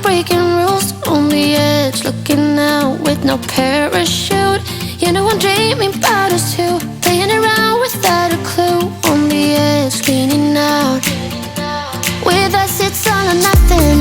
breaking rules on the edge, looking out with no parachute. You know I'm dreaming about us two, playing around without a clue. On the edge, leaning out. With us it's all or nothing.